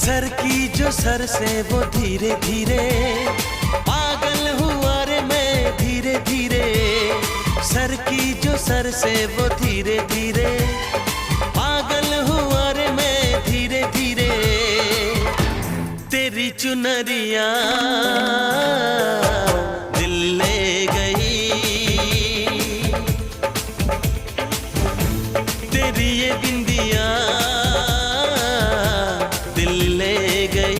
Sir की जो sir से वो धीरे धीरे पागल हुआ रे मैं धीरे धीरे। सर की जो सर से वो धीरे धीरे पागल हुआ रे मैं धीरे धीरे। तेरी चुनरिया